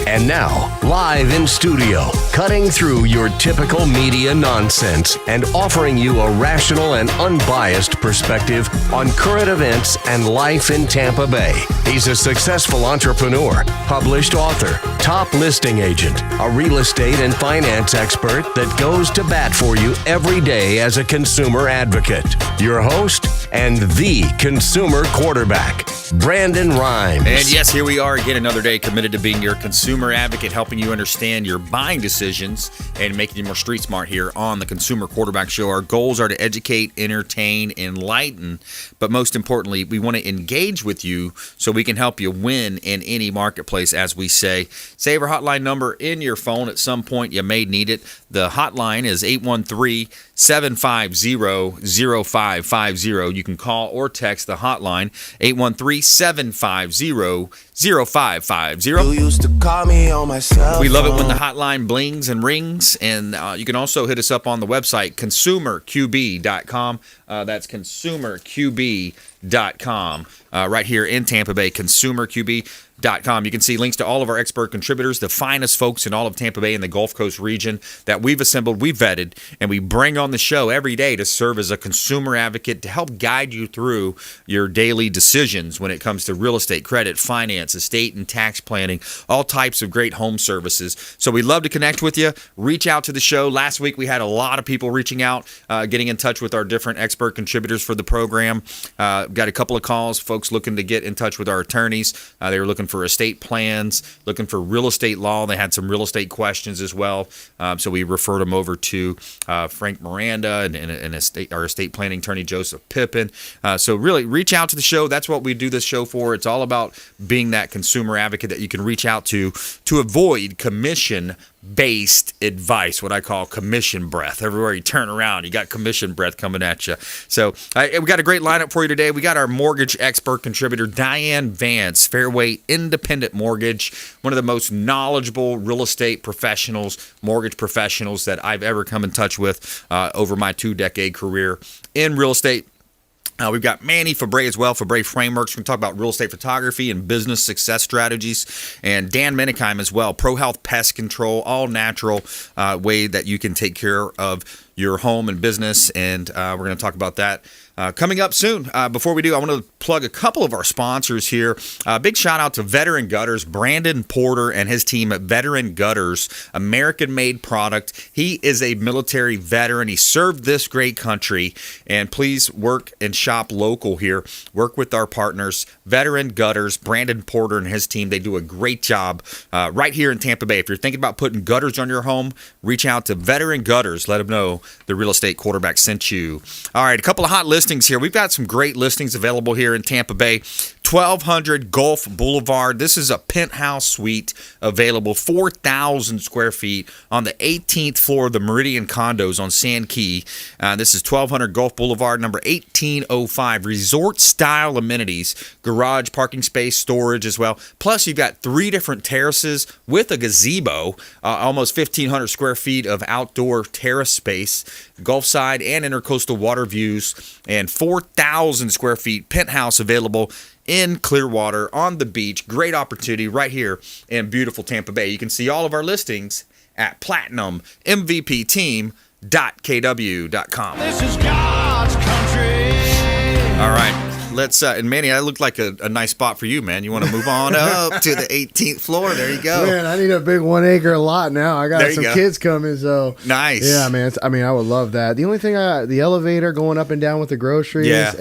And now, live in studio, cutting through your typical media nonsense and offering you a rational and unbiased perspective on current events and life in Tampa Bay. He's a successful entrepreneur, published author, top listing agent, a real estate and finance expert that goes to bat for you every day as a consumer advocate. Your host and the consumer quarterback, Brandon Rhymes. And yes, here we are again, another day committed to being your consumer advocate, helping you understand your buying decisions and making you more street smart here on the Consumer Quarterback Show. Our goals are to educate, entertain, enlighten, but most importantly, we want to engage with you so we can help you win in any marketplace, as we say. Save our hotline number in your phone. At some point, you may need it. The hotline is 813-750-0550. You can call or text the hotline, 813-750-0550. You used to call me on my cell phone. We love it when the hotline blings and rings, and you can also hit us up on the website, consumerqb.com. That's consumerqb.com. Right here in Tampa Bay, consumerqb.com. You can see links to all of our expert contributors, the finest folks in all of Tampa Bay and the Gulf Coast region that we've assembled, we've vetted, and we bring on the show every day to serve as a consumer advocate to help guide you through your daily decisions when it comes to real estate, credit, finance, estate, and tax planning, all types of great home services. So we'd love to connect with you. Reach out to the show. Last week we had a lot of people reaching out, getting in touch with our different expert contributors for the program. Got a couple of calls, folks looking to get in touch with our attorneys. They were looking for estate plans, looking for real estate law. They had some real estate questions as well. So we referred them over to Frank Miranda and our estate planning attorney, Joseph Pippin. So really reach out to the show. That's what we do this show for. It's all about being that consumer advocate that you can reach out to avoid commission-based advice, what I call commission breath. Everywhere you turn around, you got commission breath coming at you. So we got a great lineup for you today. We got our mortgage expert contributor, Diane Vance, Fairway Independent Mortgage, one of the most knowledgeable real estate professionals, mortgage professionals that I've ever come in touch with over my 2-decade career in real estate. We've got Manny Febre as well, Febre Frameworks. We're going to talk about real estate photography and business success strategies. And Dan MENIKHEIM as well, Prohealth Pest Control, all natural way that you can take care of your home and business. And we're going to talk about that coming up soon. Before we do, I want to plug a couple of our sponsors here. Big shout out to Veteran Gutters, Brandon Porter and his team at Veteran Gutters, American-made product. He is a military veteran. He served this great country. And please work and shop local here. Work with our partners, Veteran Gutters, Brandon Porter and his team. They do a great job right here in Tampa Bay. If you're thinking about putting gutters on your home, reach out to Veteran Gutters. Let them know the real estate quarterback sent you. All right, a couple of hot listings here. We've got some great listings available here in Tampa Bay. 1200 Gulf Boulevard. This is a penthouse suite available, 4,000 square feet on the 18th floor of the Meridian Condos on Sand Key. This is 1200 Gulf Boulevard, number 1805. Resort-style amenities, garage, parking space, storage as well. Plus, you've got 3 different terraces with a gazebo, almost 1,500 square feet of outdoor terrace space, Gulf side and intercoastal water views, and 4,000 square feet penthouse available in Clearwater on the beach. Great opportunity right here in beautiful Tampa Bay. You can see all of our listings at platinummvpteam.kw.com. This is God's country. All right. Let's and Manny, that looked like a nice spot for you, man. You want to move on up to the 18th floor? There you go. Man, I need a big 1 acre lot now. I got some kids coming, so nice. Yeah, man. I would love that. The only thing, the elevator going up and down with the groceries. Yeah,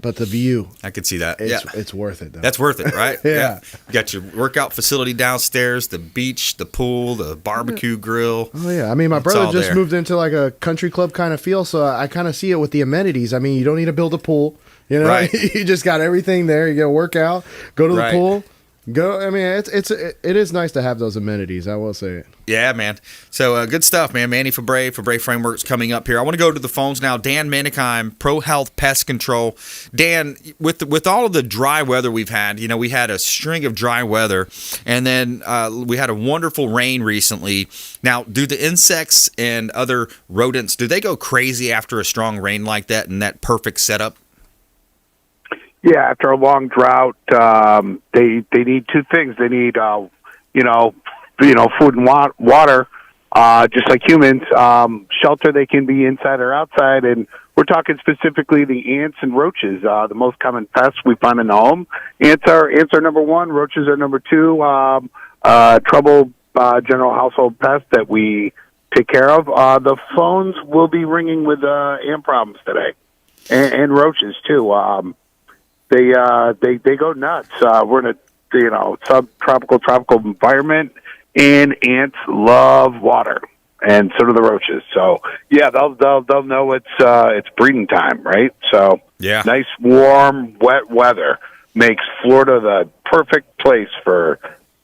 but the view. I could see that. It's worth it though. That's worth it, right? Yeah. You got your workout facility downstairs, the beach, the pool, the barbecue grill. Oh yeah. I mean, my brother just moved into like a country club kind of feel, so I kind of see it with the amenities. I mean, you don't need to build a pool. You know, right. You just got everything there. You go work out, go to the pool, go. I mean, it is nice to have those amenities. I will say it. Yeah, man. So good stuff, man. Manny Febre Frameworks coming up here. I want to go to the phones now. Dan MENIKHEIM, Prohealth Pest Control. Dan, with all of the dry weather we've had, you know, we had a string of dry weather, and then we had a wonderful rain recently. Now, do the insects and other rodents, do they go crazy after a strong rain like that and that perfect setup? Yeah, after a long drought, they need 2 things. They need food and water, just like humans. Shelter, they can be inside or outside, and we're talking specifically the ants and roaches, the most common pests we find in the home. Ants are number one, roaches are number two. General household pest that we take care of. The phones will be ringing with ant problems today, and roaches too. They go nuts. We're in a subtropical tropical environment, and ants love water, and so do the roaches. So yeah, they'll know it's breeding time, right? So yeah, nice warm wet weather makes Florida the perfect place for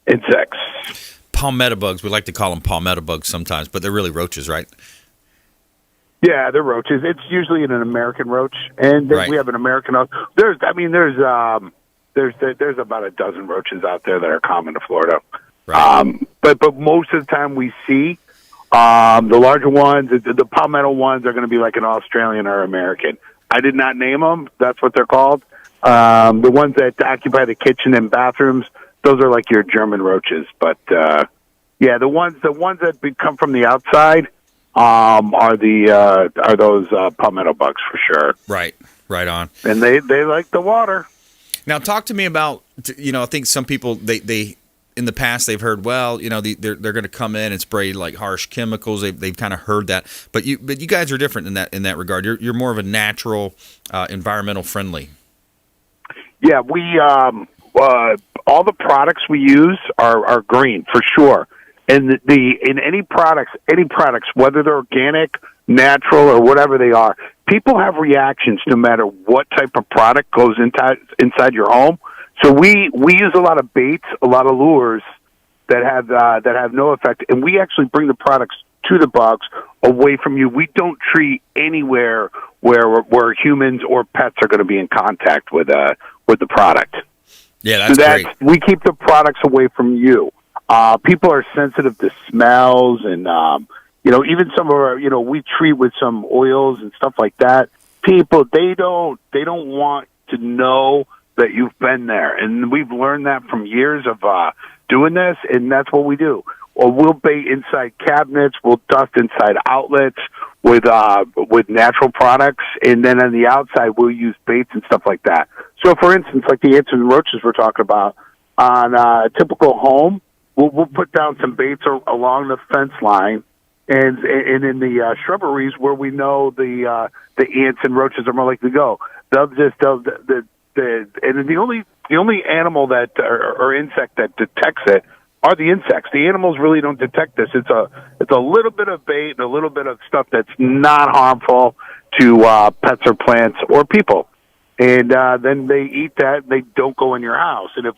insects. Palmetto bugs. We like to call them palmetto bugs sometimes, but they're really roaches, right? Yeah, they're roaches. It's usually an American roach, and right. We have an American. There's about a dozen roaches out there that are common to Florida. Right. But most of the time we see the larger ones, the palmetto ones, are going to be like an Australian or American. I did not name them. That's what they're called. The ones that occupy the kitchen and bathrooms, those are like your German roaches. But yeah, the ones that come from the outside are those palmetto bugs for sure. Right on. And they like the water. Now, talk to me about, I think some people, they in the past they've heard, well, they're going to come in and spray like harsh chemicals. They've kind of heard that, but you guys are different in that regard. You're more of a natural, environmental friendly. Yeah, we all the products we use are green for sure. And in any products, whether they're organic, natural, or whatever they are, people have reactions no matter what type of product goes inside your home. So we use a lot of baits, a lot of lures that have no effect, and we actually bring the products to the bugs away from you. We don't treat anywhere where humans or pets are going to be in contact with the product. Yeah, that's great. We keep the products away from you. People are sensitive to smells, and even some of our, we treat with some oils and stuff like that. People, they don't want to know that you've been there, and we've learned that from years of doing this, and that's what we do. Or we'll bait inside cabinets, we'll dust inside outlets with natural products, and then on the outside we'll use baits and stuff like that. So, for instance, like the ants and roaches we're talking about, on a typical home, we'll put down some baits along the fence line, and in the shrubberies where we know the ants and roaches are more likely to go. And the only animal that or insect that detects it are the insects. The animals really don't detect this. It's a little bit of bait and a little bit of stuff that's not harmful to pets or plants or people. And then they eat that. They don't go in your house. And if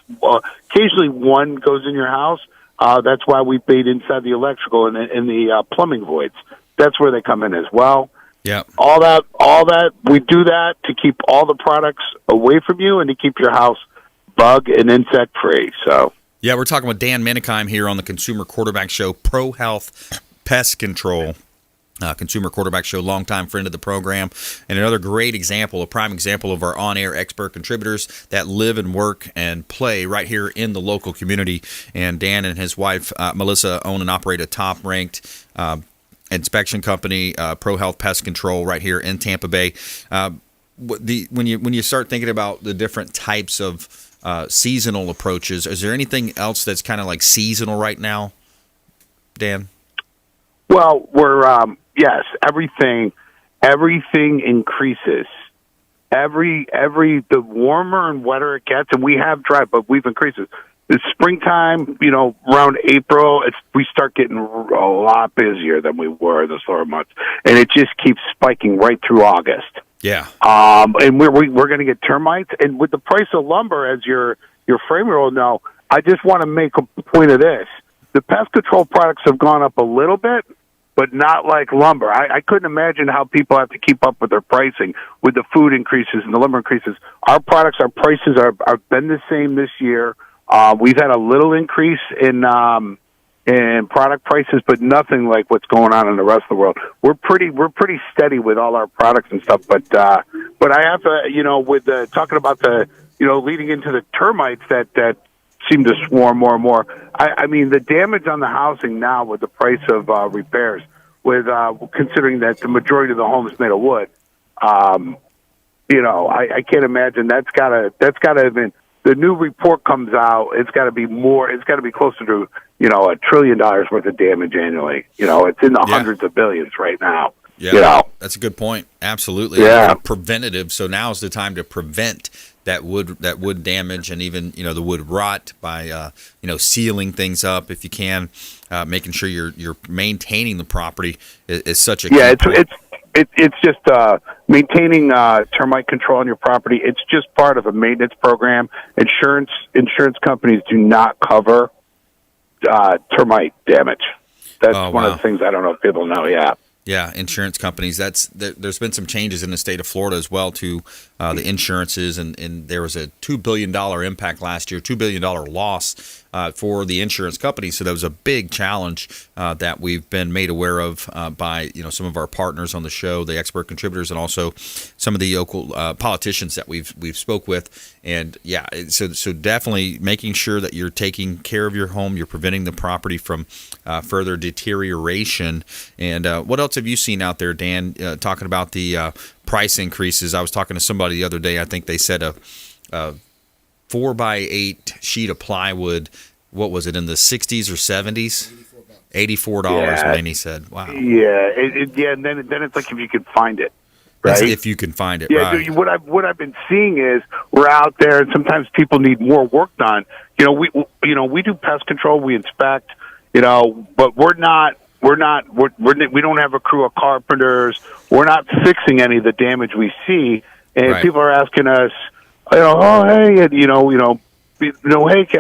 occasionally one goes in your house, that's why we bait inside the electrical and the plumbing voids. That's where they come in as well. Yeah. All that we do that to keep all the products away from you and to keep your house bug and insect free. So yeah, we're talking with Dan MENIKHEIM here on the Consumer Quarterback Show, Prohealth Pest Control. Consumer Quarterback Show, longtime friend of the program, and another great example, a prime example of our on-air expert contributors that live and work and play right here in the local community. And Dan and his wife, Melissa, own and operate a top-ranked inspection company, Prohealth Pest Control, right here in Tampa Bay. When you start thinking about the different types of seasonal approaches, is there anything else that's kind of like seasonal right now, Dan? Well, we're yes, everything increases. The warmer and wetter it gets, and we have dry, but we've increased it. It's springtime, around April, we start getting a lot busier than we were the slower months, and it just keeps spiking right through August. Yeah. And we're going to get termites, and with the price of lumber, as your framer will know, I just want to make a point of this: the pest control products have gone up a little bit, but not like lumber. I couldn't imagine how people have to keep up with their pricing with the food increases and the lumber increases. Our prices have been the same this year. We've had a little increase in product prices, but nothing like what's going on in the rest of the world. We're pretty steady with all our products and stuff. But I have to, with talking about the, leading into the termites that seem to swarm more and more. I mean, the damage on the housing now with the price of repairs, with considering that the majority of the home is made of wood, you know, I can't imagine that's gotta have been. The new report comes out, it's got to be more. It's got to be closer to, you know, $1 trillion worth of damage annually. You know, it's in the hundreds of billions right now. Yeah, you know? That's a good point. Absolutely. Yeah. Preventative. So now is the time to prevent that wood damage and even, you know, the wood rot by you know, sealing things up if you can, making sure you're maintaining the property is such a key point. It's just maintaining termite control on your property. It's just part of a maintenance program. Insurance companies do not cover termite damage. That's one of the things I don't know if people know. Yeah. Yeah, insurance companies. There's been some changes in the state of Florida as well to the insurances, and there was a $2 billion impact last year, $2 billion loss for the insurance companies. So that was a big challenge that we've been made aware of by, you know, some of our partners on the show, the expert contributors, and also some of the local politicians that we've spoke with. And yeah, so definitely making sure that you're taking care of your home, you're preventing the property from further deterioration. And what else have you seen out there, Dan, talking about the price increases? I was talking to somebody the other day. I think they said a 4x8 sheet of plywood, what was it, in the 60s or 70s? $84, Manny said. Wow. Yeah, and then it's like if you could find it. Right? That's if you can find it, yeah, right. What I've been seeing is we're out there, and sometimes people need more work done. You know, we do pest control, we inspect, you know, but we don't have a crew of carpenters. We're not fixing any of the damage we see, and people are asking us, you know, oh hey, hey,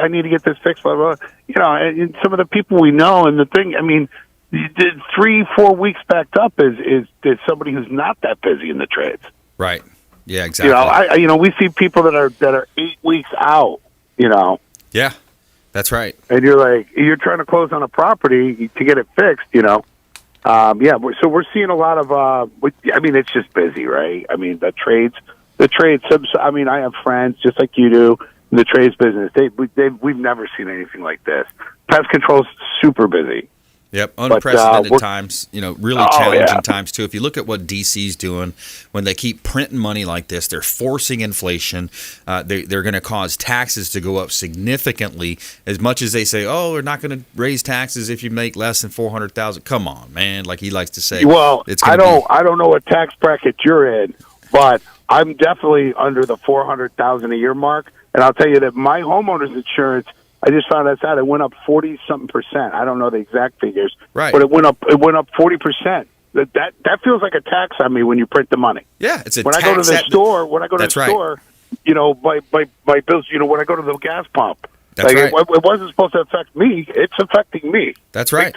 I need to get this fixed, blah blah. You know, and some of the people we know, and the thing, I mean, 3-4 weeks backed up is somebody who's not that busy in the trades. Right. Yeah. Exactly. You know, we see people that are 8 weeks out. You know. Yeah. That's right. And you're trying to close on a property to get it fixed. You know. So we're seeing a lot of. I mean, it's just busy, right? I mean, the trades. I mean, I have friends just like you do in the trades business. We've never seen anything like this. Pest control's super busy. Yep, unprecedented times, you know, really challenging times, too. If you look at what D.C.'s doing, when they keep printing money like this, they're forcing inflation. They're going to cause taxes to go up significantly, as much as they say, oh, we're not going to raise taxes if you make less than $400,000. Come on, man, like he likes to say. Well, I don't know what tax bracket you're in, but I'm definitely under the $400,000 a year mark, and I'll tell you that my homeowner's insurance, I just found out it went up 40-something%. I don't know the exact figures, right? But it went up 40%. That feels like a tax on me when you print the money. Yeah, it's a when tax. I go to the store, you know, my bills. You know, when I go to the gas pump, that's right. It wasn't supposed to affect me. It's affecting me. That's right.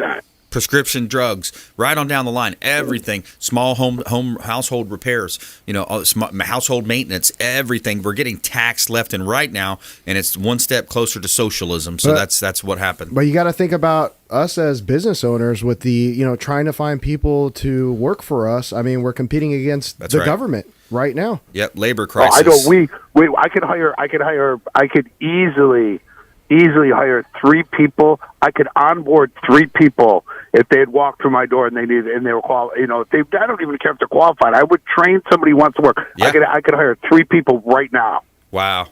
Prescription drugs, right on down the line, everything, small home household repairs, you know, household maintenance, everything. We're getting taxed left and right now, and it's one step closer to socialism. So that's what happened. But you got to think about us as business owners with the, you know, trying to find people to work for us. I mean, we're competing against the government right now. Yep, labor crisis. I could easily hire 3 people. I could onboard 3 people if they had walked through my door and they were qualified. You know, I don't even care if they're qualified. I would train somebody who wants to work. Yeah. I could hire 3 people right now. Wow.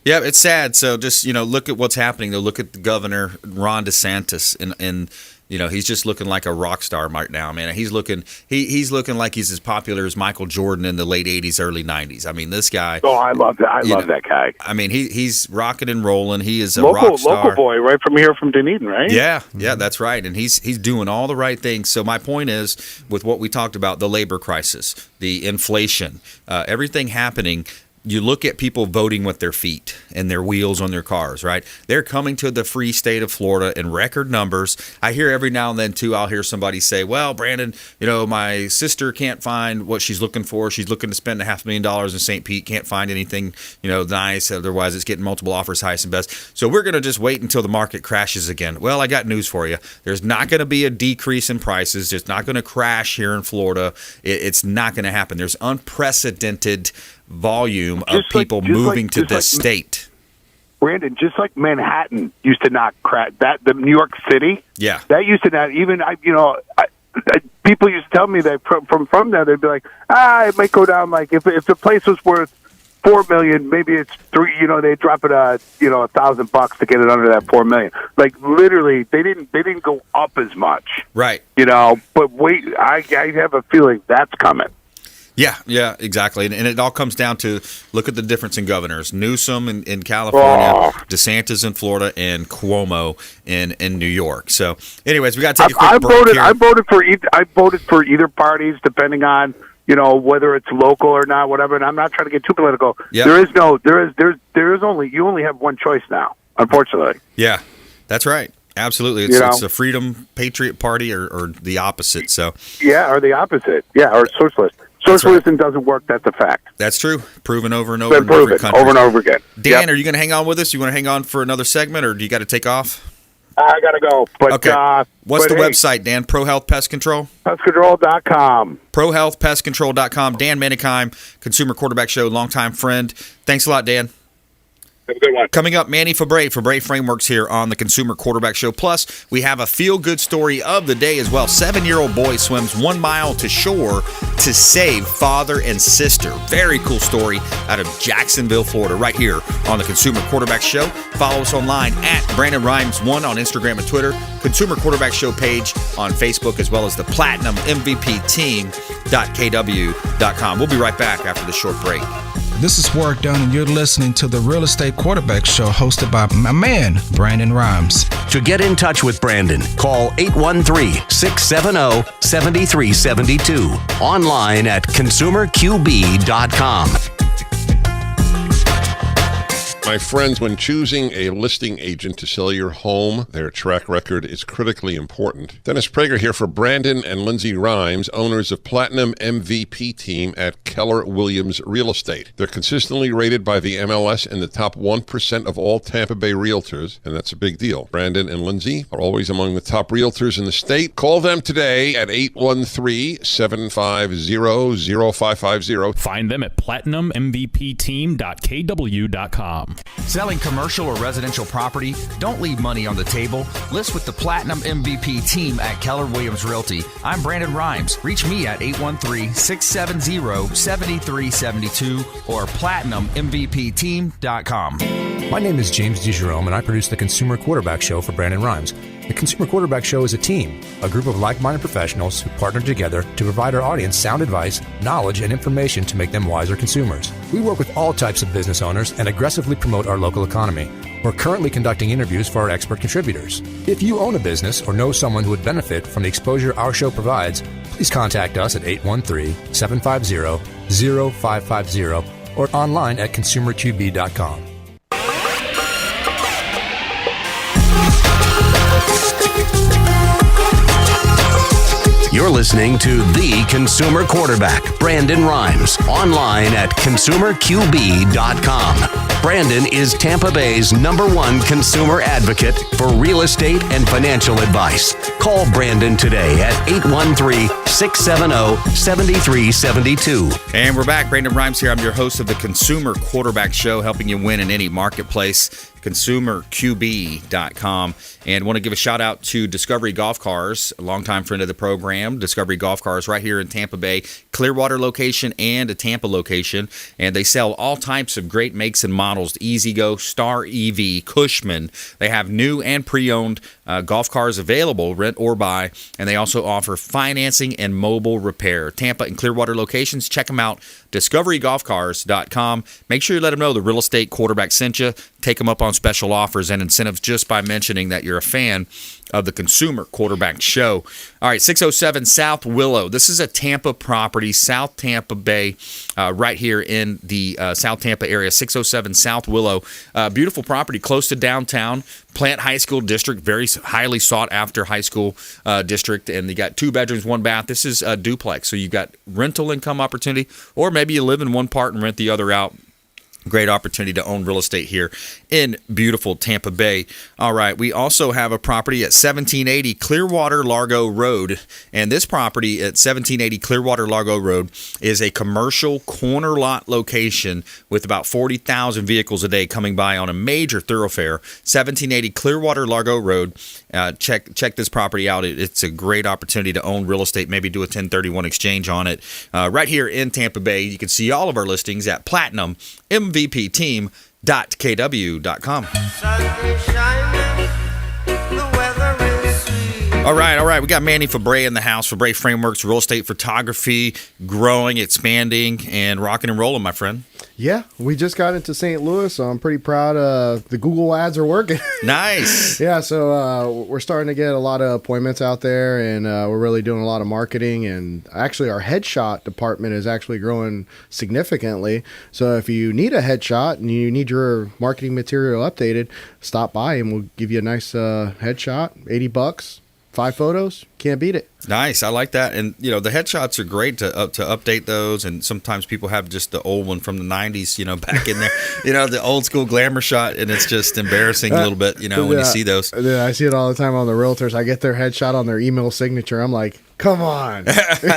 Yeah, it's sad. So just, you know, look at what's happening. Though, look at the governor, Ron DeSantis, and you know, he's just looking like a rock star right now, man. He's looking like he's as popular as Michael Jordan in the late 80s, early 90s. I mean, this guy. Oh, I love that. I love that guy. I mean, he's rocking and rolling. He is a rock star. Local boy, right from here from Dunedin, right? Yeah, that's right. And he's doing all the right things. So my point is, with what we talked about, the labor crisis, the inflation, everything happening. You look at people voting with their feet and their wheels on their cars, right? They're coming to the free state of Florida in record numbers. I hear every now and then, too, I'll hear somebody say, well, Brandon, you know, my sister can't find what she's looking for. She's looking to spend $500,000 in St. Pete, can't find anything, you know, nice. Otherwise, it's getting multiple offers, highest and best. So we're going to just wait until the market crashes again. Well, I got news for you. There's not going to be a decrease in prices. It's not going to crash here in Florida. It's not going to happen. There's unprecedented volume of people moving to this state. Brandon, just like Manhattan used to not crack that, the New York City, that used to not even. People used to tell me that from there, they'd be like, it might go down. Like if the place was worth $4 million, maybe it's $3. You know, they drop it $1,000 to get it under that $4 million. Like literally, they didn't go up as much, right? You know, but wait, I have a feeling that's coming. Yeah, exactly. And it all comes down to look at the difference in governors. Newsom in California, DeSantis in Florida, and Cuomo in New York. So, anyways, we got to take a quick break here. I voted for either parties, depending on whether it's local or not, whatever. And I'm not trying to get too political. Yep. There is only you only have one choice now, unfortunately. Yeah, that's right. Absolutely. It's a Freedom Patriot Party or the opposite. So or the opposite. Yeah, or socialist. Socialism doesn't work. That's a fact. That's true. Proven over and over in every country. Over and over again. Dan, are you going to hang on with us? You want to hang on for another segment, or do you got to take off? I got to go. But, okay. What's the website, Dan? Prohealth Pest Control? PestControl.com. ProHealthPestControl.com. Dan MENIKHEIM, Consumer Quarterback Show, longtime friend. Thanks a lot, Dan. Have a good one. Coming up, Manny Febre Frameworks here on the Consumer Quarterback Show. Plus, we have a feel-good story of the day as well. 7-year-old boy swims 1 mile to shore to save father and sister. Very cool story out of Jacksonville, Florida, right here on the Consumer Quarterback Show. Follow us online at Brandon Rhymes1 on Instagram and Twitter, Consumer Quarterback Show page on Facebook, as well as the Platinum MVP Team.kw.com. We'll be right back after this short break. This is Warwick Dunn, and you're listening to the Real Estate Quarterback Show hosted by my man, Brandon Rhymes. To get in touch with Brandon, call 813-670-7372. Online at consumerqb.com. My friends, when choosing a listing agent to sell your home, their track record is critically important. Dennis Prager here for Brandon and Lindsay Rhymes, owners of Platinum MVP Team at Keller Williams Real Estate. They're consistently rated by the MLS in the top 1% of all Tampa Bay realtors, and that's a big deal. Brandon and Lindsay are always among the top realtors in the state. Call them today at 813-750-0550. Find them at platinummvpteam.kw.com. Selling commercial or residential property? Don't leave money on the table. List with the Platinum MVP Team at Keller Williams Realty. I'm Brandon Rhymes. Reach me at 813-670-7372 or platinummvpteam.com. My name is James DeJerome, and I produce the Consumer Quarterback Show for Brandon Rhymes. The Consumer Quarterback Show is a team, a group of like-minded professionals who partner together to provide our audience sound advice, knowledge, and information to make them wiser consumers. We work with all types of business owners and aggressively promote our local economy. We're currently conducting interviews for our expert contributors. If you own a business or know someone who would benefit from the exposure our show provides, please contact us at 813-750-0550 or online at consumerqb.com. You're listening to The Consumer Quarterback, Brandon Rhymes, online at consumerqb.com. Brandon is Tampa Bay's #1 consumer advocate for real estate and financial advice. Call Brandon today at 813-670-7372. And we're back. Brandon Rhymes here. I'm your host of the Consumer Quarterback Show, helping you win in any marketplace. ConsumerQB.com. And want to give a shout out to Discovery Golf Cars, a longtime friend of the program. Discovery Golf Cars right here in Tampa Bay, Clearwater location and a Tampa location. And they sell all types of great makes and models: E-Z-GO, Star EV, Cushman. They have new and pre-owned golf cars available, rent or buy. And they also offer financing and mobile repair. Tampa and Clearwater locations. Check them out. DiscoveryGolfCars.com. Make sure you let them know the Real Estate Quarterback sent you. Take them up on special offers and incentives just by mentioning that you're a fan of the Consumer Quarterback Show. All right, 607 South Willow. This is a Tampa property, South Tampa Bay, right here in the South Tampa area, 607 South Willow. Beautiful property, close to downtown. Plant High School District, very highly sought-after high school district, and you got 2 bedrooms, 1 bath. This is a duplex, so you've got rental income opportunity, or maybe you live in one part and rent the other out. Great opportunity to own real estate here in beautiful Tampa Bay. All right, we also have a property at 1780 Clearwater Largo Road, and this property at 1780 Clearwater Largo Road is a commercial corner lot location with about 40,000 vehicles a day coming by on a major thoroughfare. 1780 Clearwater Largo Road. Check this property out. It's a great opportunity to own real estate, maybe do a 1031 exchange on it. Right here in Tampa Bay, you can see all of our listings at PlatinumMVPTeam.kw.com. All right. We got Manny Febre in the house. Febre Frameworks, real estate photography, growing, expanding, and rocking and rolling, my friend. Yeah, we just got into St. Louis, so I'm pretty proud. The Google ads are working. Nice. Yeah, so we're starting to get a lot of appointments out there, and we're really doing a lot of marketing. And actually, our headshot department is actually growing significantly. So if you need a headshot and you need your marketing material updated, stop by and we'll give you a nice headshot, $80. 5 photos, can't beat it. Nice, I like that. And the headshots are great to update those. And sometimes people have just the old one from the 90s, back in there, the old school glamour shot, and it's just embarrassing a little bit, when you see those. Yeah, I see it all the time on the realtors. I get their headshot on their email signature. I'm like, come on,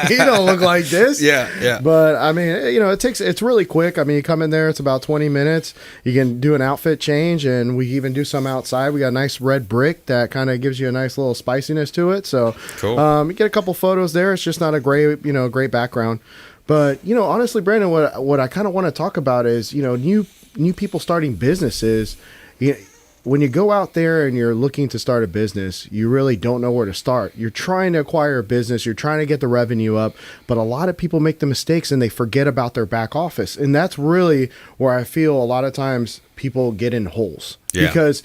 you don't look like this. Yeah. But I mean, it's really quick. I mean, you come in there, it's about 20 minutes. You can do an outfit change, and we even do some outside. We got a nice red brick that kind of gives you a nice little spiciness to it. So cool. You get a couple photos there. It's just not a great background. But honestly, Brandon, what I kind of want to talk about is new people starting businesses. When you go out there and you're looking to start a business, you really don't know where to start. You're trying to acquire a business, you're trying to get the revenue up, but a lot of people make the mistakes and they forget about their back office. And that's really where I feel a lot of times people get in holes. Yeah. Because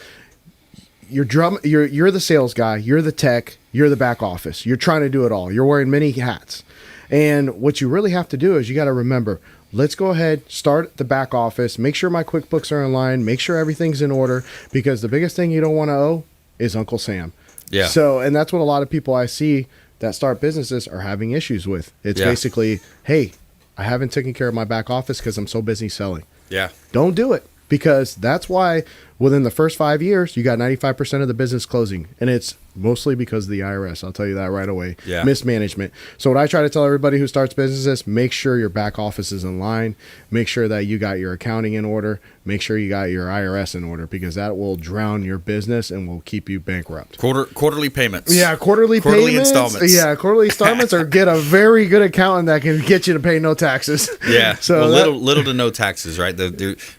you're the sales guy, you're the tech, you're the back office. You're trying to do it all. You're wearing many hats. And what you really have to do is you got to remember, let's go ahead, start the back office, make sure my QuickBooks are in line, make sure everything's in order, because the biggest thing you don't want to owe is Uncle Sam. Yeah. So, and that's what a lot of people I see that start businesses are having issues with. It's basically, hey, I haven't taken care of my back office because I'm so busy selling. Yeah. Don't do it, because that's why within the first 5 years, you got 95% of the business closing. And it's mostly because of the IRS. I'll tell you that right away. Yeah. Mismanagement. So what I try to tell everybody who starts businesses, make sure your back office is in line. Make sure that you got your accounting in order. Make sure you got your IRS in order, because that will drown your business and will keep you bankrupt. Quarterly payments. Yeah, quarterly payments. Installments. Yeah, quarterly installments, or get a very good accountant that can get you to pay no taxes. Yeah. So little to no taxes, right?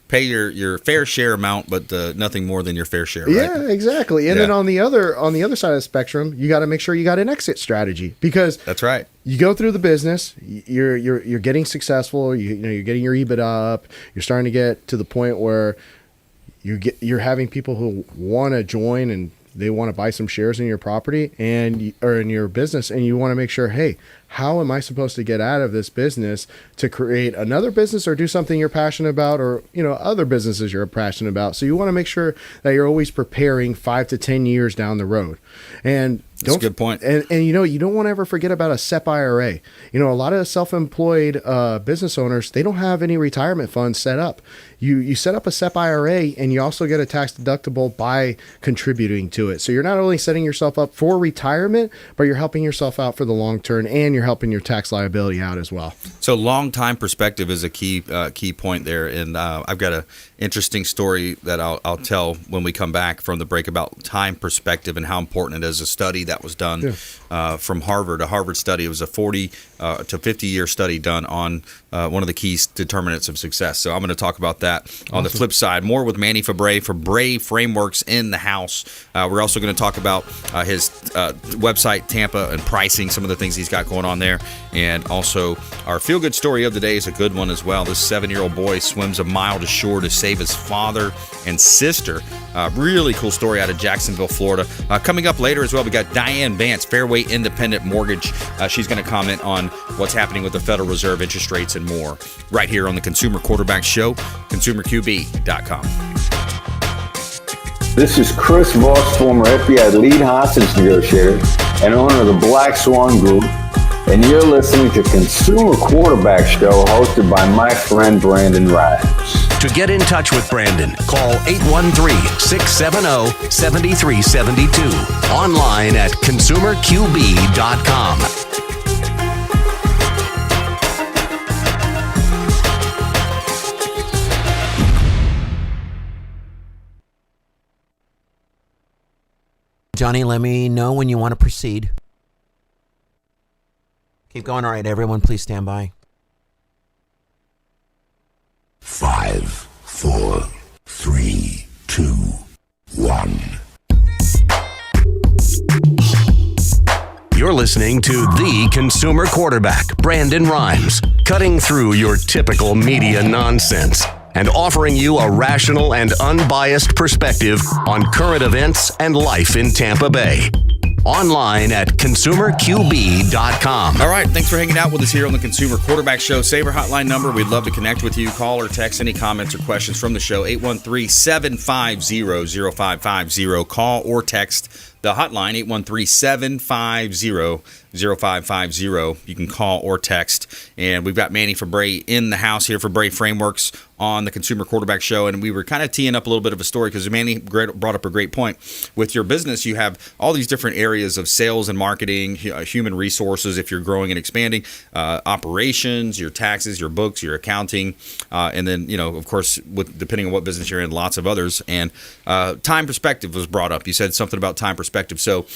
Pay your fair share amount, but nothing more than your fair share. Right? Yeah, exactly. And then on the other side of the spectrum, you got to make sure you got an exit strategy, because that's right. You go through the business, you're getting successful, you're getting your EBITDA up, you're starting to get to the point where you're having people who want to join and they want to buy some shares in your property or in your business, and you want to make sure, hey, how am I supposed to get out of this business to create another business or do something you're passionate about, or other businesses you're passionate about? So you want to make sure that you're always preparing 5 to 10 years down the road. And that's a good point. And you don't want to ever forget about a SEP IRA. A lot of self-employed business owners, they don't have any retirement funds set up. You set up a SEP IRA, and you also get a tax deductible by contributing to it. So you're not only setting yourself up for retirement, but you're helping yourself out for the long term, and you're helping your tax liability out as well. So long time perspective is a key point there. And I've got an interesting story that I'll tell when we come back from the break about time perspective and how important it is. A study that was done from Harvard, a Harvard study. It was a 40 to 50 year study done on one of the key determinants of success. So I'm going to talk about that on the flip side. More with Manny Febre Frameworks in the house. We're also going to talk about his website, Tampa, and pricing, some of the things he's got going on there. And also our feel-good story of the day is a good one as well. This 7-year-old boy swims a mile to shore to save his father and sister. Really cool story out of Jacksonville, Florida. Coming up later as well, we got Diane Vance, Fairway Independent Mortgage. She's going to comment on what's happening with the Federal Reserve, interest rates, and more right here on the Consumer Quarterback Show, consumerqb.com. This is Chris Voss, former FBI lead hostage negotiator and owner of the Black Swan Group, and you're listening to Consumer Quarterback Show hosted by my friend Brandon Rhymes. To get in touch with Brandon, call 813-670-7372. Online at consumerqb.com. Johnny, let me know when you want to proceed. Keep going. All right, everyone, please stand by. 5, 4, 3, 2, 1. You're listening to the Consumer Quarterback, Brandon Rhymes, cutting through your typical media nonsense and offering you a rational and unbiased perspective on current events and life in Tampa Bay. Online at consumerqb.com. All right, thanks for hanging out with us here on the Consumer Quarterback Show. Save our hotline number. We'd love to connect with you. Call or text any comments or questions from the show, 813-750-0550. Call or text the hotline, 813-750-0550. You can call or text. And we've got Manny Febre in the house here for Febre Frameworks on the Consumer Quarterback Show. And we were kind of teeing up a little bit of a story because Manny brought up a great point. With your business, you have all these different areas of sales and marketing, human resources if you're growing and expanding, operations, your taxes, your books, your accounting, and then, of course, depending on what business you're in, lots of others. And time perspective was brought up. You said something about time perspective. So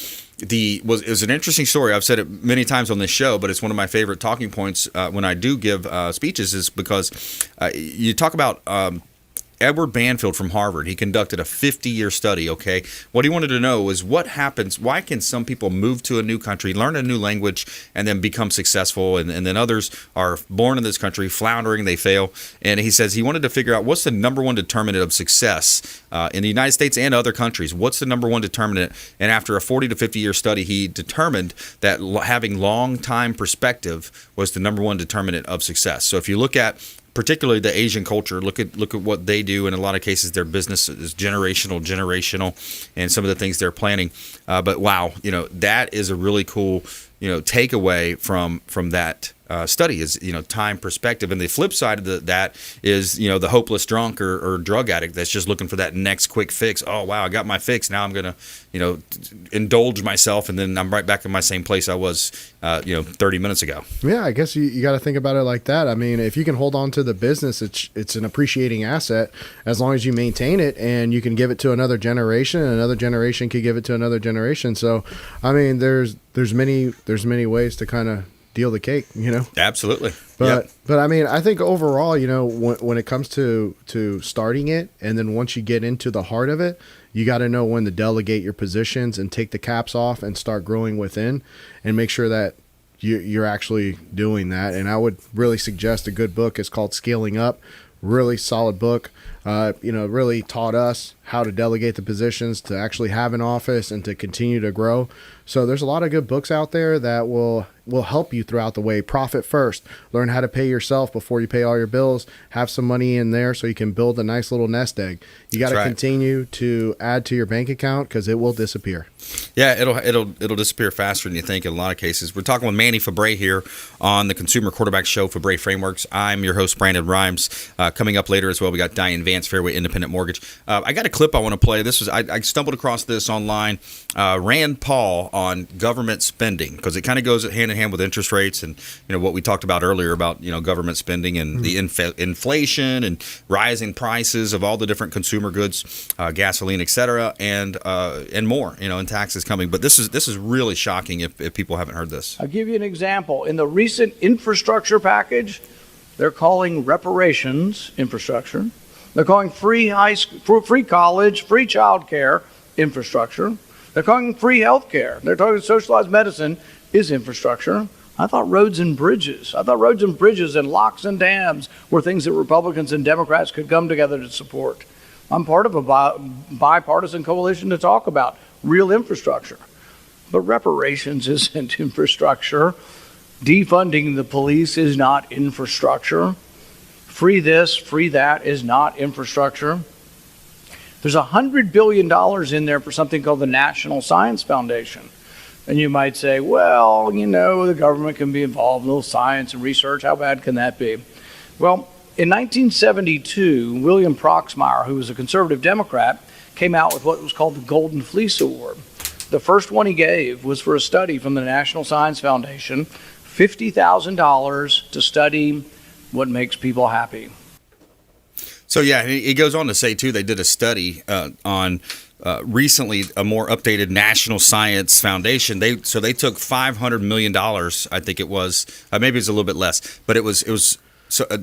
it was an interesting story. I've said it many times on this show, but it's one of my favorite talking points when I do give speeches is because you talk about Edward Banfield from Harvard. He conducted a 50-year study, okay? What he wanted to know was what happens, why can some people move to a new country, learn a new language, and then become successful, and then others are born in this country, floundering, they fail. And he says he wanted to figure out what's the number one determinant of success in the United States and other countries. What's the number one determinant? And after a 40 to 50-year study, he determined that having long-time perspective was the number one determinant of success. So if you look at particularly the Asian culture, look at what they do. In a lot of cases, their business is generational, and some of the things they're planning. But wow, that is a really cool, takeaway from that study is, time perspective. And the flip side of that is, the hopeless drunk or drug addict that's just looking for that next quick fix. Oh, wow, I got my fix. Now I'm going to, indulge myself, and then I'm right back in my same place I was, 30 minutes ago. Yeah, I guess you got to think about it like that. I mean, if you can hold on to the business, it's an appreciating asset as long as you maintain it and you can give it to another generation, and another generation could give it to another generation. So, I mean, there's many ways to kind of deal the cake, Absolutely. But I mean, I think overall, when it comes to starting it, and then once you get into the heart of it, you got to know when to delegate your positions and take the caps off and start growing within, and make sure that you're actually doing that. And I would really suggest a good book is called Scaling Up. Really solid book. Really taught us how to delegate the positions, to actually have an office, and to continue to grow. So there's a lot of good books out there that will help you throughout the way. Profit first. Learn how to pay yourself before you pay all your bills. Have some money in there so you can build a nice little nest egg. You got to continue to add to your bank account because it will disappear. Yeah, it'll disappear faster than you think in a lot of cases. We're talking with Manny Febre here on the Consumer Quarterback Show, Febre Frameworks. I'm your host, Brandon Rhymes. Coming up later as well, we got Diane Vance, Fairway Independent Mortgage. I got a clip I want to play. I stumbled across this online. Rand Paul on government spending, because it kind of goes hand in hand with interest rates and what we talked about earlier about government spending and the inflation and rising prices of all the different consumer goods, gasoline, etc., and more. And taxes coming. But this is really shocking if people haven't heard this. I'll give you an example. In the recent infrastructure package, they're calling reparations infrastructure. They're calling free college, free child care infrastructure. They're calling free health care. They're talking socialized medicine is infrastructure. I thought roads and bridges and locks and dams were things that Republicans and Democrats could come together to support. I'm part of a bipartisan coalition to talk about real infrastructure. But reparations isn't infrastructure. Defunding the police is not infrastructure. Free this, free that is not infrastructure. There's $100 billion in there for something called the National Science Foundation. And you might say, well, the government can be involved in a little science and research. How bad can that be? Well, in 1972, William Proxmire, who was a conservative Democrat, came out with what was called the Golden Fleece Award. The first one he gave was for a study from the National Science Foundation, $50,000 to study what makes people happy. So, yeah, he goes on to say, too, they did a study on recently a more updated National Science Foundation. They took $500 million, I think it was. Maybe it was a little bit less, but it was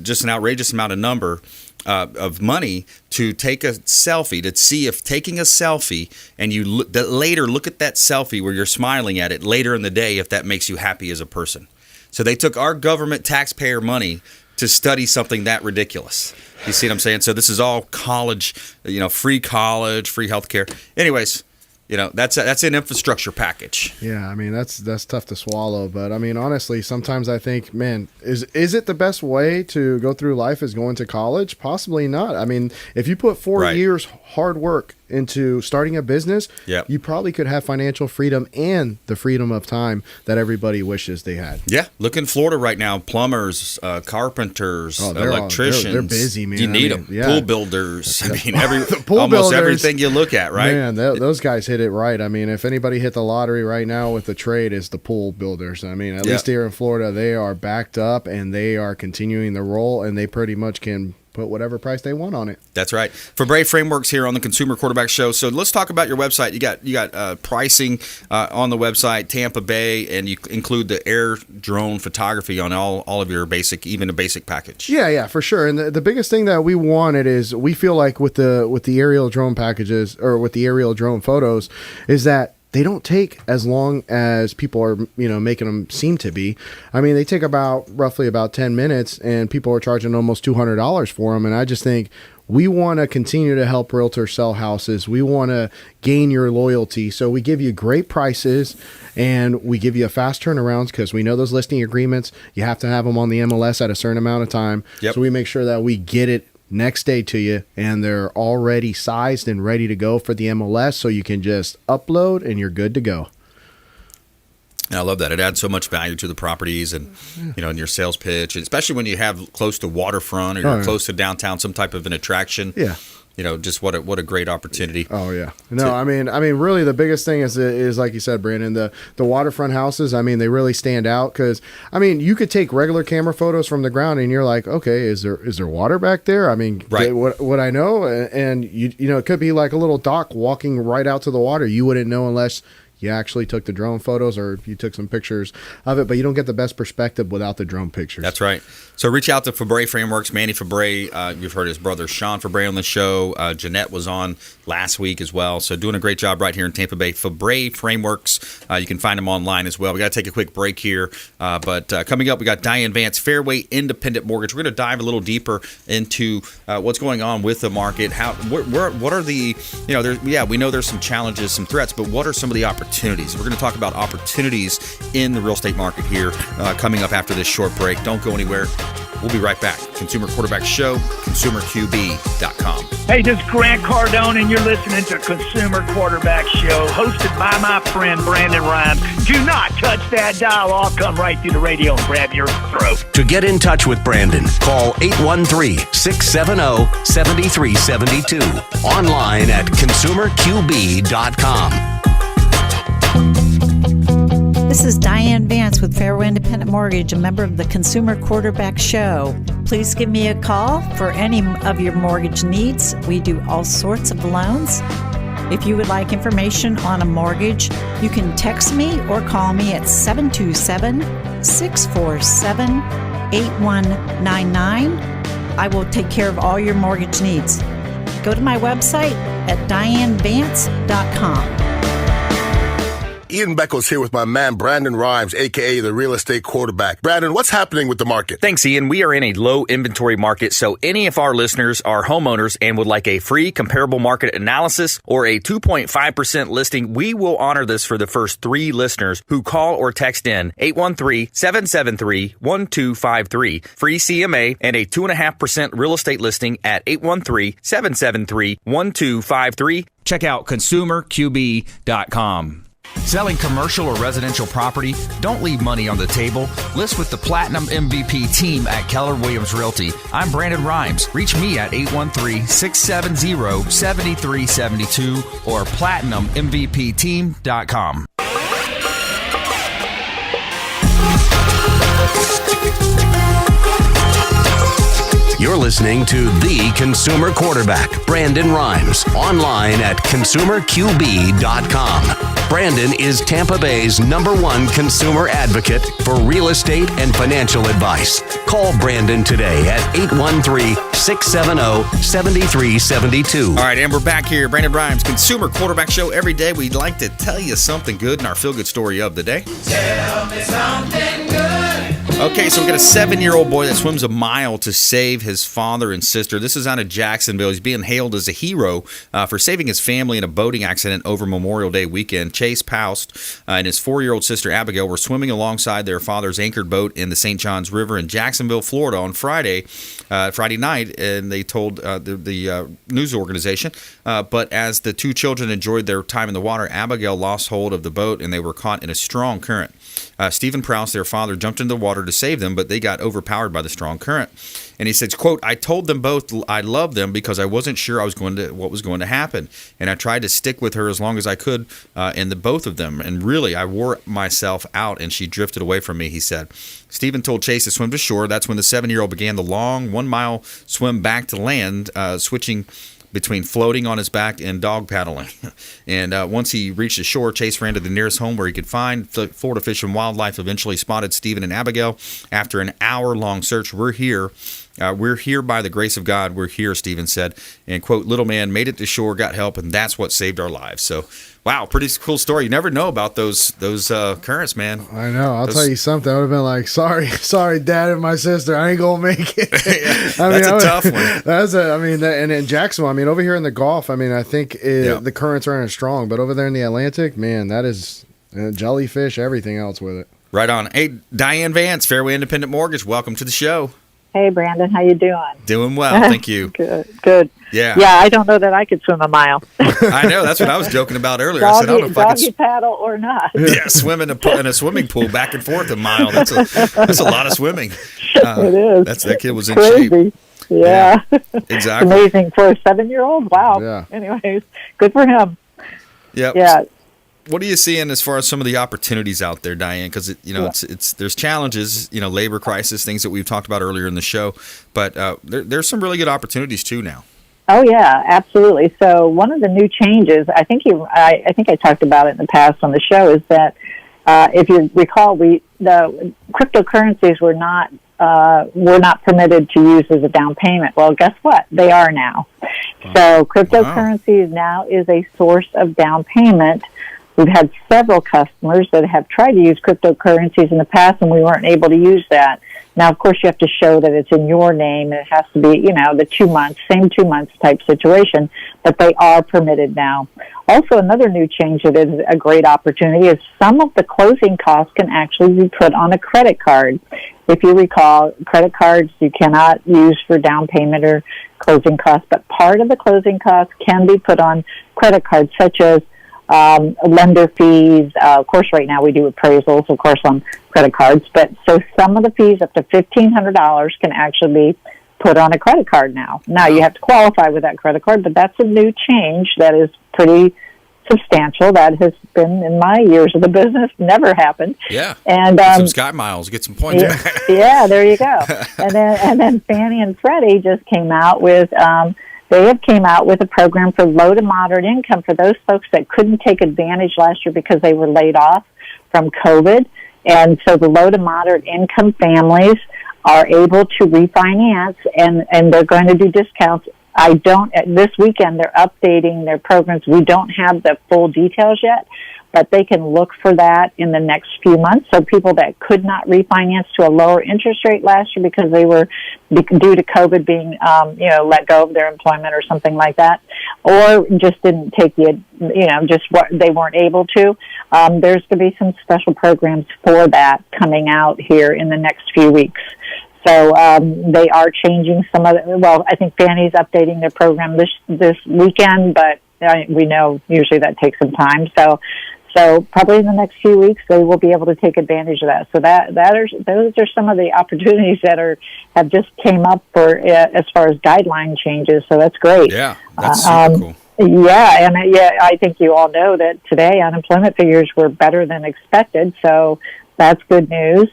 just an outrageous amount of number of money to take a selfie, to see if taking a selfie and you later look at that selfie where you're smiling at it later in the day, if that makes you happy as a person. So they took our government taxpayer money to study something that ridiculous. You see what I'm saying? So this is all college, free college, free healthcare. Anyways, that's an infrastructure package. Yeah, I mean, that's tough to swallow. But I mean, honestly, sometimes I think, man, is it the best way to go through life is going to college? Possibly not. I mean, if you put 4 years hard work into starting a business, you probably could have financial freedom and the freedom of time that everybody wishes they had. Yeah, look in Florida right now, plumbers, carpenters, electricians. They're busy, man. You need them. Yeah. Pool builders. I mean, almost builders, everything you look at, right? Man, those guys hit it right. I mean, if anybody hit the lottery right now with the trade, it's the pool builders. I mean, at least here in Florida, they are backed up and they are continuing the roll, and they pretty much can put whatever price they want on it. That's right. Febre Frameworks here on the Consumer Quarterback Show. So let's talk about your website. You got pricing on the website, Tampa Bay, and you include the air drone photography on all of your basic, even a basic package. Yeah, for sure. And the biggest thing that we wanted is we feel like with the aerial drone packages or with the aerial drone photos is that they don't take as long as people are, making them seem to be. I mean, they take roughly about 10 minutes, and people are charging almost $200 for them. And I just think we want to continue to help realtors sell houses. We want to gain your loyalty. So we give you great prices, and we give you a fast turnarounds because we know those listing agreements, you have to have them on the MLS at a certain amount of time. Yep. So we make sure that we get it next day to you, and they're already sized and ready to go for the MLS, so you can just upload and you're good to go. I love that. It adds so much value to the properties and, in your sales pitch, especially when you have close to waterfront or you're close to downtown, some type of an attraction. Yeah. Just what a great opportunity. Oh yeah. No, I mean, really the biggest thing is like you said, Brandon, the waterfront houses. I mean, they really stand out because you could take regular camera photos from the ground and you're like, okay, is there water back there? I mean, right. What I know, and it could be like a little dock walking right out to the water. You wouldn't know unless you actually took the drone photos or you took some pictures of it, but you don't get the best perspective without the drone pictures. That's right. So reach out to Febre Frameworks, Manny Febre. You've heard his brother Sean Febre on the show. Jeanette was on last week as well. So doing a great job right here in Tampa Bay. Febre Frameworks. You can find them online as well. We got to take a quick break here. But coming up, we got Diane Vance, Fairway Independent Mortgage. We're going to dive a little deeper into what's going on with the market. What are the, we know there's some challenges, some threats, but what are some of the opportunities? We're going to talk about opportunities in the real estate market here coming up after this short break. Don't go anywhere. We'll be right back. Consumer Quarterback Show, consumerqb.com. Hey, this is Grant Cardone, and you're listening to Consumer Quarterback Show, hosted by my friend Brandon Rhymes. Do not touch that dial. I'll come right through the radio and grab your throat. To get in touch with Brandon, call 813-670-7372. Online at consumerqb.com. This is Diane Vance with Fairway Independent Mortgage, a member of the Consumer Quarterback Show. Please give me a call for any of your mortgage needs. We do all sorts of loans. If you would like information on a mortgage, you can text me or call me at 727-647-8199. I will take care of all your mortgage needs. Go to my website at dianevance.com. Ian Beckles here with my man Brandon Rhymes, a.k.a. the real estate quarterback. Brandon, what's happening with the market? Thanks, Ian. We are in a low inventory market, so any of our listeners are homeowners and would like a free comparable market analysis or a 2.5% listing, we will honor this for the first 3 listeners who call or text in 813-773-1253. Free CMA and a 2.5% real estate listing at 813-773-1253. Check out consumerqb.com. Selling commercial or residential property? Don't leave money on the table. List with the Platinum MVP team at Keller Williams Realty. I'm Brandon Rhymes. Reach me at 813-670-7372 or platinummvpteam.com. You're listening to The Consumer Quarterback, Brandon Rhymes, online at consumerqb.com. Brandon is Tampa Bay's #1 consumer advocate for real estate and financial advice. Call Brandon today at 813-670-7372. All right, and we're back here. Brandon Rhymes, Consumer Quarterback Show. Every day we'd like to tell you something good in our feel-good story of the day. Tell me something good. Okay, so we got a 7-year-old boy that swims a mile to save his father and sister. This is out of Jacksonville. He's being hailed as a hero for saving his family in a boating accident over Memorial Day weekend. Chase Poust and his 4-year-old sister Abigail were swimming alongside their father's anchored boat in the St. Johns River in Jacksonville, Florida on Friday night, and they told the news organization. But as the two children enjoyed their time in the water, Abigail lost hold of the boat and they were caught in a strong current. Stephen Proust, their father, jumped into the water to save them, but they got overpowered by the strong current. And he says, quote, "I told them both I loved them because I wasn't sure what was going to happen. And I tried to stick with her as long as I could in the both of them. And really, I wore myself out and she drifted away from me," he said. Stephen told Chase to swim to shore. That's when the 7-year-old began the long 1-mile swim back to land, switching between floating on his back and dog paddling. And once he reached the shore, Chase ran to the nearest home where he could find. Florida Fish and Wildlife eventually spotted Stephen and Abigail. After an hour-long search, "We're here. We're here by the grace of God. We're here," Stephen said. And, quote, "Little man made it to shore, got help, and that's what saved our lives." So, wow, pretty cool story. You never know about those currents, man. I know. I'll tell you something. I would have been like, sorry, Dad and my sister. I ain't going to make it. That's a tough one. And in Jacksonville, over here in the Gulf, I think the currents aren't as strong. But over there in the Atlantic, man, that is jellyfish, everything else with it. Right on. Hey, Diane Vance, Fairway Independent Mortgage, welcome to the show. Hey, Brandon, how you doing? Doing well, thank you. Good. Yeah. Yeah, I don't know that I could swim a mile. I know, that's what I was joking about earlier. I said, I don't know if I could paddle or not. Yeah, swim in a swimming pool back and forth a mile. That's a lot of swimming. It is. That kid was in crazy. shape. Yeah. Exactly. Amazing for a 7-year-old. Wow. Yeah. Anyways, good for him. Yep. Yeah. What are you seeing as far as some of the opportunities out there, Diane? Because it's there's challenges, labor crisis, things that we've talked about earlier in the show, but there's some really good opportunities too now. Oh yeah, absolutely. So one of the new changes, I think I talked about it in the past on the show, is that if you recall, the cryptocurrencies were not permitted to use as a down payment. Well, guess what? They are now. So cryptocurrencies now is a source of down payment. We've had several customers that have tried to use cryptocurrencies in the past, and we weren't able to use that. Now, of course, you have to show that it's in your name, and it has to be, the 2 months, same 2 months type situation, but they are permitted now. Also, another new change that is a great opportunity is some of the closing costs can actually be put on a credit card. If you recall, credit cards you cannot use for down payment or closing costs, but part of the closing costs can be put on credit cards, such as lender fees. Of course, right now we do appraisals, of course, on credit cards. But so some of the fees up to $1,500 can actually be put on a credit card now. Now, you have to qualify with that credit card, but that's a new change that is pretty substantial. That has been, in my years of the business, never happened. Yeah. And get some Sky Miles, get some points. Yeah, there you go. And then Fannie and Freddie just came out with they have came out with a program for low to moderate income for those folks that couldn't take advantage last year because they were laid off from COVID. And so the low to moderate income families are able to refinance, and they're going to do discounts. This weekend they're updating their programs. We don't have the full details yet, but they can look for that in the next few months. So people that could not refinance to a lower interest rate last year because they were due to COVID being, let go of their employment or something like that, or just didn't take they weren't able to. There's going to be some special programs for that coming out here in the next few weeks. So they are changing some of I think Fannie's updating their program this weekend, but we know usually that takes some time. So So probably in the next few weeks, they will be able to take advantage of that. So those are some of the opportunities that have just came up for as far as guideline changes. So that's great. Yeah, that's super cool. Yeah, and I think you all know that today unemployment figures were better than expected. So that's good news.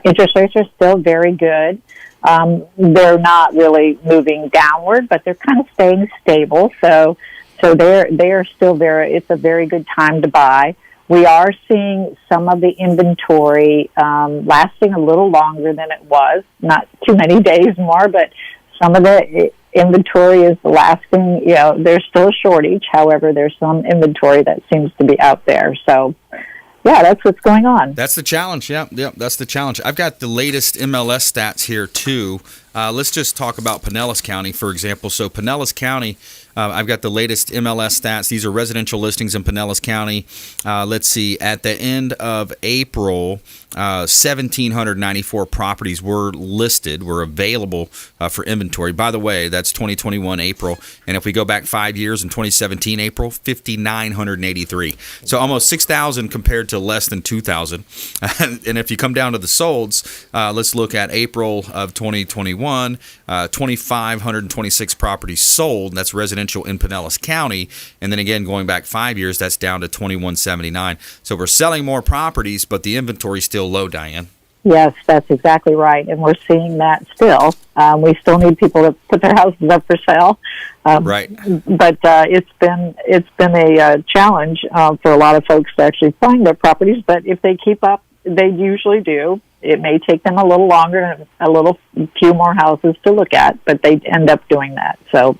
Interest rates are still very good. They're not really moving downward, but they're kind of staying stable. So they are still it's a very good time to buy. We are seeing some of the inventory lasting a little longer than it was, not too many days more, but some of the inventory is lasting. There's still a shortage. However, there's some inventory that seems to be out there. So, yeah, that's what's going on. That's the challenge. Yeah, that's the challenge. I've got the latest MLS stats here, too. Let's just talk about Pinellas County, for example. So Pinellas County, I've got the latest MLS stats. These are residential listings in Pinellas County. Let's see. At the end of April, 1,794 properties were available for inventory. By the way, that's 2021 April. And if we go back 5 years, in 2017 April, 5,983. So almost 6,000 compared to less than 2,000. And if you come down to the solds, let's look at April of 2021. 2,526 properties sold. That's residential in Pinellas County. And then again, going back 5 years, that's down to 2,179. So we're selling more properties, but the inventory is still low, Diane. Yes, that's exactly right. And we're seeing that still. We still need people to put their houses up for sale. Right. But it's been a challenge for a lot of folks to actually find their properties. But if they keep up, they usually do. It may take them a little longer and few more houses to look at, but they end up doing that. So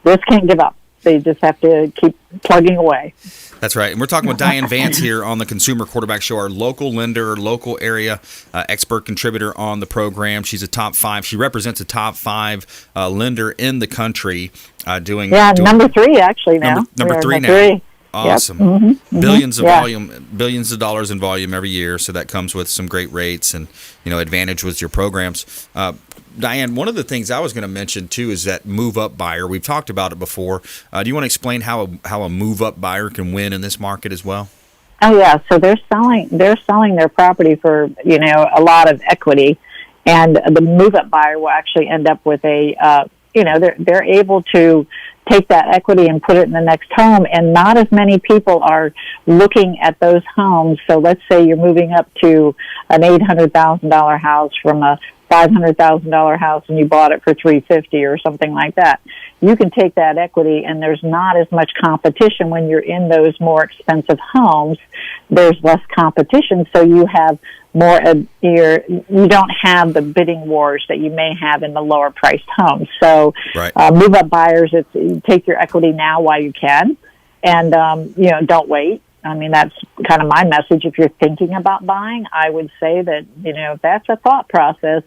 This can't give up. They just have to keep plugging away. That's right. And we're talking with Diane Vance here on the Consumer Quarterback Show, our local lender, local area expert contributor on the program. She's a top 5. She represents a top 5 lender in the country doing number 3 actually now. Number 3 now. 3. Awesome. Yep. Mm-hmm. Billions of dollars in volume every year. So that comes with some great rates and, advantage with your programs. Diane, one of the things I was going to mention too is that move-up buyer. We've talked about it before. Do you want to explain how a move-up buyer can win in this market as well? Oh yeah. So they're selling their property for, a lot of equity, and the move-up buyer will actually end up with they're able to take that equity and put it in the next home, and not as many people are looking at those homes. So let's say you're moving up to an $800,000 house from a $500,000 house and you bought it for $350,000 or something like that. You can take that equity, and there's not as much competition when you're in those more expensive homes. There's less competition, so you have more. You don't have the bidding wars that you may have in the lower priced homes. So, move up buyers, it's take your equity now while you can, and don't wait. I mean, that's kind of my message. If you're thinking about buying, I would say that, if that's a thought process,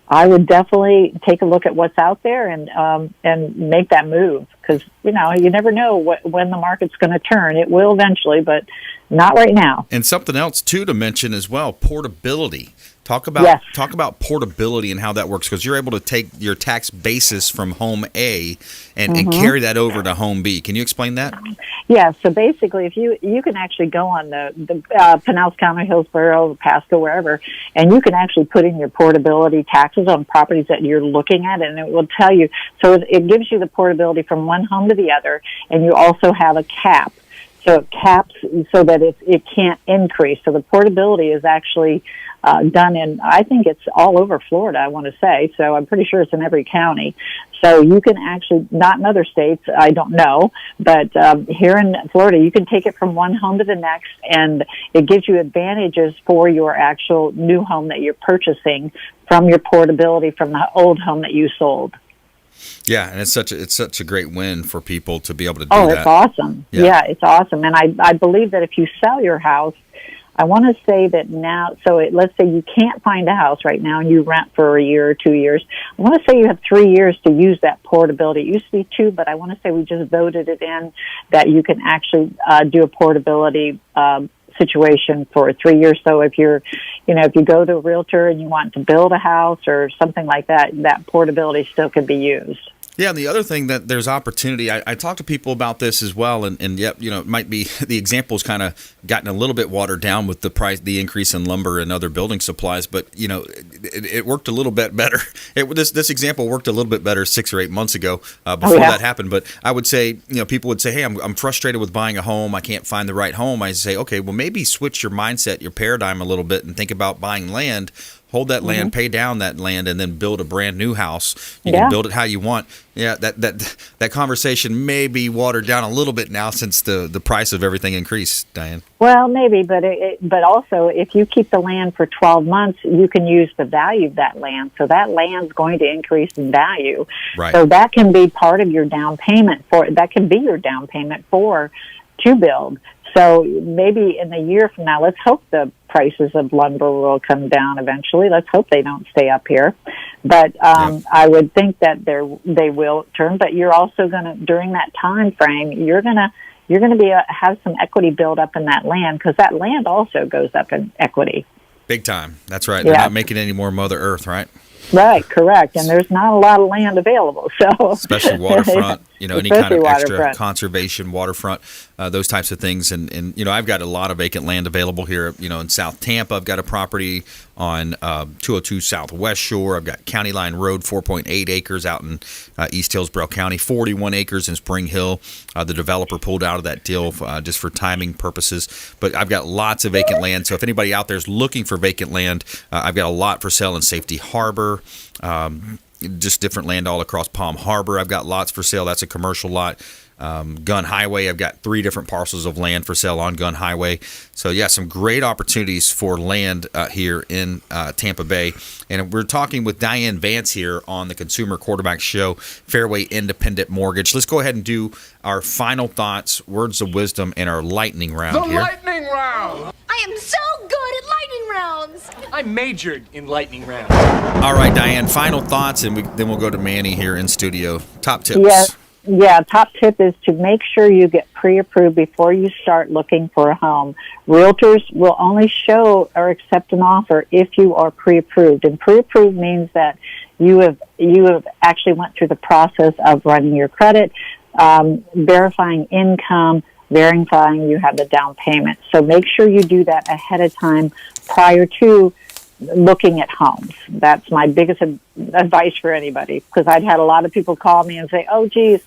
I would definitely take a look at what's out there and make that move, because, you never know when the market's going to turn. It will eventually, but not right now. And something else, too, to mention as well, portability. Talk about portability and how that works, because you're able to take your tax basis from home A and carry that over to home B. Can you explain that? Yeah, so basically, if you can actually go on the Pinellas County, Hillsborough, Pasco, wherever, and you can actually put in your portability taxes on properties that you're looking at, and it will tell you. So it gives you the portability from one home to the other, and you also have a cap. So it caps so that it can't increase. So the portability is actually done in, I think it's all over Florida, I want to say. So I'm pretty sure it's in every county. So you can actually, not in other states, I don't know, but here in Florida, you can take it from one home to the next, and it gives you advantages for your actual new home that you're purchasing from your portability from the old home that you sold. Yeah, and it's such a great win for people to be able to do that. Oh, it's awesome. Yeah, it's awesome. And I believe that if you sell your house, I want to say that now, let's say you can't find a house right now and you rent for a year or 2 years. I want to say you have 3 years to use that portability. It used to be 2, but I want to say we just voted it in that you can actually do a portability situation for 3 years. So if if you go to a realtor and you want to build a house or something like that, that portability still can be used. Yeah, and the other thing that there's opportunity, I talk to people about this as well, and yep, it might be the example's kind of gotten a little bit watered down with the increase in lumber and other building supplies, but it worked a little bit better. This example worked a little bit better 6 or 8 months ago before that happened. But I would say, people would say, hey, I'm frustrated with buying a home. I can't find the right home. I say, okay, well, maybe switch your mindset, your paradigm a little bit, and think about buying land. Hold that land, pay down that land, and then build a brand new house. You can build it how you want. Yeah, that conversation may be watered down a little bit now since the price of everything increased, Diane. Well, maybe, but also if you keep the land for 12 months, you can use the value of that land. So that land's going to increase in value. Right. So that can be part of your down payment to build. So maybe in a year from now, let's hope the prices of lumber will come down eventually. Let's hope they don't stay up here. But I would think that they will turn. But you're also going to, during that time frame, you're going to have some equity build up in that land, because that land also goes up in equity. Big time. That's right. They're not making any more Mother Earth, right? Right, correct. And there's not a lot of land available. So especially waterfront, any kind of extra conservation, waterfront, those types of things. And I've got a lot of vacant land available here, in South Tampa. I've got a property on 202 Southwest Shore. I've got County Line Road, 4.8 acres out in East Hillsborough County, 41 acres in Spring Hill. The developer pulled out of that deal just for timing purposes. But I've got lots of vacant land. So if anybody out there is looking for vacant land, I've got a lot for sale in Safety Harbor. Just different land all across Palm Harbor. I've got lots for sale. That's a commercial lot. Gun Highway, I've got 3 different parcels of land for sale on Gun Highway. So, yeah, some great opportunities for land here in Tampa Bay. And we're talking with Diane Vance here on the Consumer Quarterback Show, Fairway Independent Mortgage. Let's go ahead and do our final thoughts, words of wisdom, and our lightning round here. Lightning round! I am so good at lightning rounds! I majored in lightning rounds. All right, Diane, final thoughts, and then we'll go to Manny here in studio. Top tips. Yeah, top tip is to make sure you get pre-approved before you start looking for a home. Realtors will only show or accept an offer if you are pre-approved. And pre-approved means that you have actually went through the process of running your credit, verifying income, verifying you have the down payment. So make sure you do that ahead of time prior to looking at homes. That's my biggest advice for anybody, because I'd had a lot of people call me and say, oh, geez,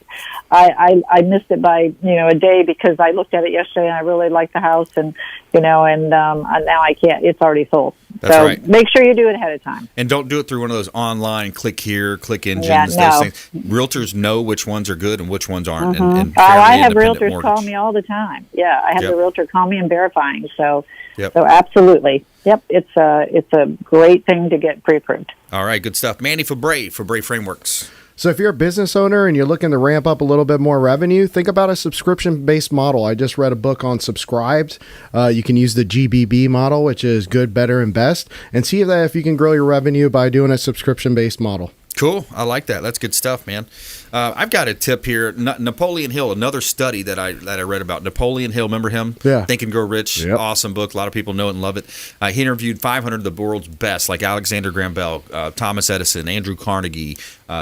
I missed it by, a day because I looked at it yesterday and I really liked the house and now I can't, it's already sold. That's so right. Make sure you do it ahead of time. And don't do it through one of those online click here, click engines, those things. Realtors know which ones are good and which ones aren't. Mm-hmm. And I have realtors call me all the time. Yeah, I have the realtor call me and verifying. So absolutely. Yep, it's a great thing to get pre-approved. All right, good stuff. Manny Febre Frameworks. So if you're a business owner and you're looking to ramp up a little bit more revenue, think about a subscription-based model. I just read a book on Subscribed. You can use the GBB model, which is good, better, and best, and see if you can grow your revenue by doing a subscription-based model. Cool. I like that. That's good stuff, man. I've got a tip here. Napoleon Hill, another study that I read about. Napoleon Hill, remember him? Yeah. Think and Grow Rich. Yep. Awesome book. A lot of people know it and love it. He interviewed 500 of the world's best, like Alexander Graham Bell, Thomas Edison, Andrew Carnegie,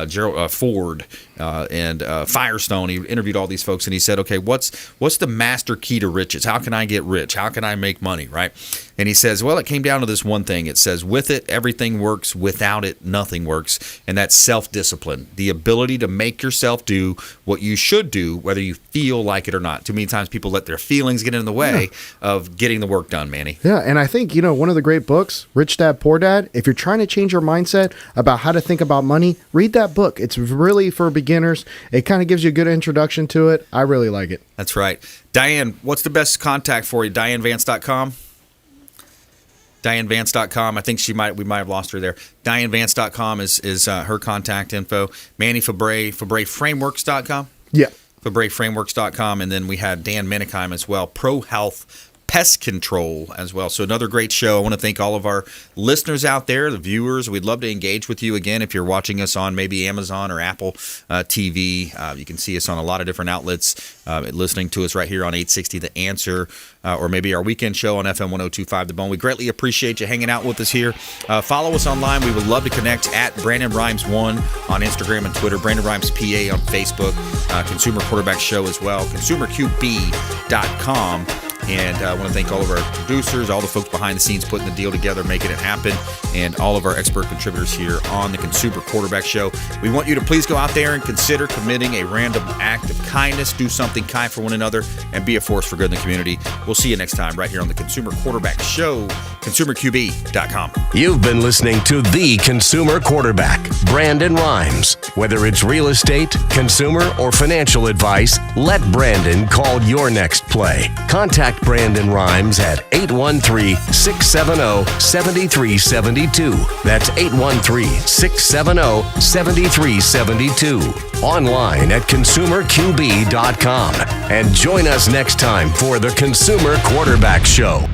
Gerald Ford, and Firestone. He interviewed all these folks, and he said, okay, what's the master key to riches? How can I get rich? How can I make money, right? And he says, well, it came down to this one thing. It says, with it, everything works. Without it, nothing works. And that's self-discipline, the ability to make yourself do what you should do, whether you feel like it or not. Too many times people let their feelings get in the way of getting the work done, Manny. Yeah, and I think, one of the great books, Rich Dad, Poor Dad, if you're trying to change your mindset about how to think about money, read that book. It's really for beginners. It kind of gives you a good introduction to it. I really like it. That's right. Diane, what's the best contact for you? DianeVance.com? DianeVance.com. I think we might have lost her there. DianeVance.com is her contact info. Manny Febre, FebreFrameworks.com. Yeah. FebreFrameworks.com. And then we had Dan MENIKHEIM as well. Prohealth pest control as well. So another great show. I want to thank all of our listeners out there, the viewers. We'd love to engage with you again. If you're watching us on maybe Amazon or Apple TV, you can see us on a lot of different outlets, listening to us right here on 860 The Answer, or maybe our weekend show on FM 102.5 The Bone. We greatly appreciate you hanging out with us here. Follow us online. We would love to connect at Brandon Rhymes 1 on Instagram and Twitter, Brandon Rhymes PA on Facebook, Consumer Quarterback Show as well, consumerqb.com. And I want to thank all of our producers, all the folks behind the scenes putting the deal together, making it happen, and all of our expert contributors here on the Consumer Quarterback Show. We want you to please go out there and consider committing a random act of kindness. Do something kind for one another and be a force for good in the community. We'll see you next time right here on the Consumer Quarterback Show, consumerqb.com. You've been listening to The Consumer Quarterback, Brandon Rhymes. Whether it's real estate, consumer, or financial advice, let Brandon call your next play. Contact Brandon Rhymes at 813-670-7372. That's 813-670-7372. Online at consumerqb.com. And join us next time for the Consumer Quarterback Show.